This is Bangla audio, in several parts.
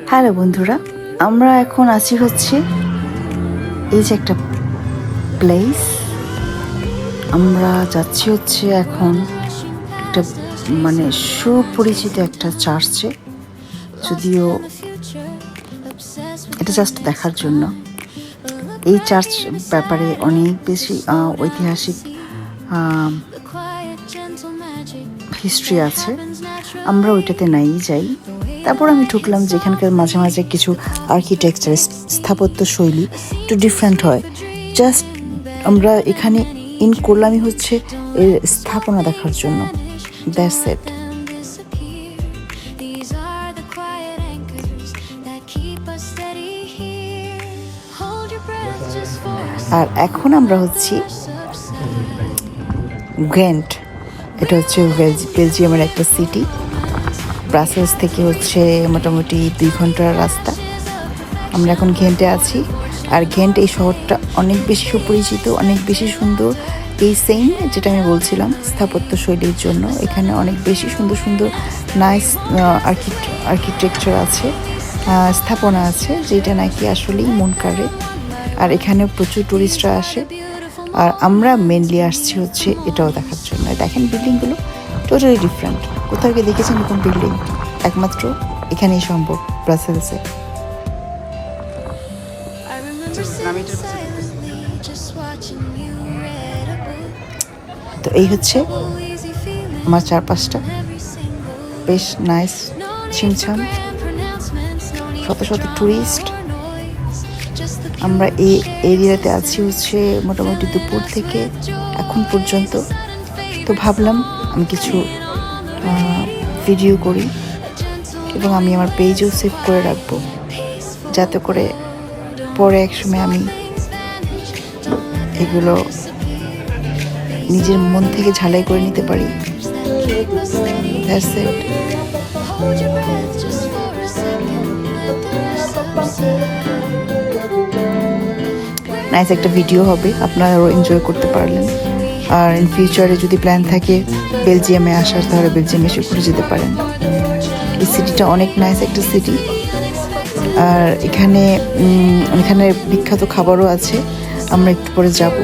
হ্যালো বন্ধুরা, আমরা এখন আছি হচ্ছে এই যে একটা প্লেস। আমরা যাচ্ছি হচ্ছে এখন একটা মানে সুপরিচিত একটা চার্চে, যদিও এটা জাস্ট দেখার জন্য। এই চার্চ ব্যাপারে অনেক বেশি ঐতিহাসিক হিস্ট্রি আছে। আমরা ওইটাতে নাই যাই। তারপর আমি ঢুকলাম, যেখানকার মাঝে মাঝে কিছু আর্কিটেকচার স্থাপত্য শৈলী একটু ডিফারেন্ট হয়। জাস্ট আমরা এখানে ইন করলামই হচ্ছে এর স্থাপনা দেখার জন্য। That's it. আর এখন আমরা হচ্ছি গ্যান্ট। এটা হচ্ছে বেলজিয়ামের একটা সিটি। ব্রাসেলস থেকে হচ্ছে মোটামুটি 2 ঘন্টার রাস্তা। আমরা এখন ঘেন্টে আছি। আর ঘেন্ট এই শহরটা অনেক বেশি সুপরিচিত, অনেক বেশি সুন্দর। এই সেম যেটা আমি বলছিলাম স্থাপত্য শৈলীর জন্য এখানে অনেক বেশি সুন্দর সুন্দর নাইস আর্কিটেকচার আছে, স্থাপনা আছে, যেটা নাকি আসলেই মন কাড়ে। আর এখানে প্রচুর টুরিস্টরা আসে। আর আমরা মেনলি আসছি হচ্ছে এটাও দেখার জন্য। দেখেন বিল্ডিংগুলো টোটালি ডিফারেন্ট। কোথাও গিয়ে দেখেছেন এরকম বিল্ডিং? একমাত্র এখানেই সম্ভব, ব্রাসেলসে। তো এই হচ্ছে আমার চারপাশটা, বেশ নাইস, ছিমছাম, শত শত টুরিস্ট। আমরা এই এরিয়াতে আছি হচ্ছে মোটামুটি দুপুর থেকে এখন পর্যন্ত। তো ভাবলাম আমি কিছু ভিডিও করি এবং আমি আমার পেজেও সেভ করে রাখবো, যাতে করে পরে একসময় আমি এগুলো নিজের মন থেকে ঝালাই করে নিতে পারি। That's it. নাইস একটা ভিডিও হবে, আপনারাও এনজয় করতে পারলেন। আর ইন ফিউচারে যদি প্ল্যান থাকে বেলজিয়ামে আসার, তাহলে বেলজিয়ামে এসে ঘুরে যেতে পারেন। এই সিটিটা অনেক নাইস একটা সিটি। আর এখানে বিখ্যাত খাবারও আছে, আমরা একটু পরে যাব।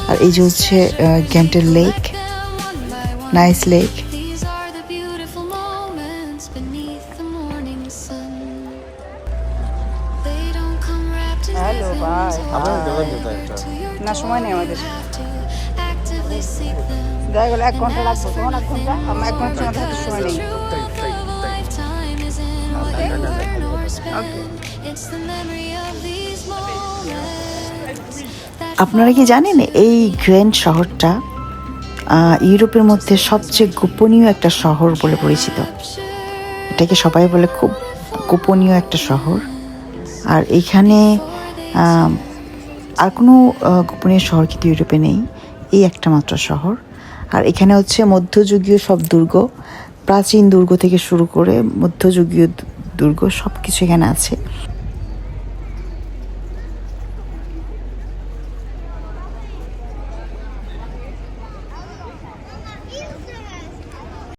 আর এই যে হচ্ছে গ্যান্টের লেক, নাইস লেক। হ্যালো ভাই, না সময় নেই আমাদের, দেখা গেল 1 ঘন্টা লাগবে। তোমার 1 ঘন্টা, আমার 1 ঘন্টা আমাদের হাতে সময় নেই। আপনারা কি জানেন এই গ্র্যান্ট শহরটা ইউরোপের মধ্যে সবচেয়ে গোপনীয় একটা শহর বলে পরিচিত। এটাকে সবাই বলে খুব গোপনীয় একটা শহর। আর এইখানে আর কোনো গোপনীয় শহর কিন্তু ইউরোপে নেই, এই একটা মাত্র শহর। আর এখানে হচ্ছে মধ্যযুগীয় সব দুর্গ, প্রাচীন দুর্গ থেকে শুরু করে মধ্যযুগীয় দুর্গ সব কিছু এখানে আছে।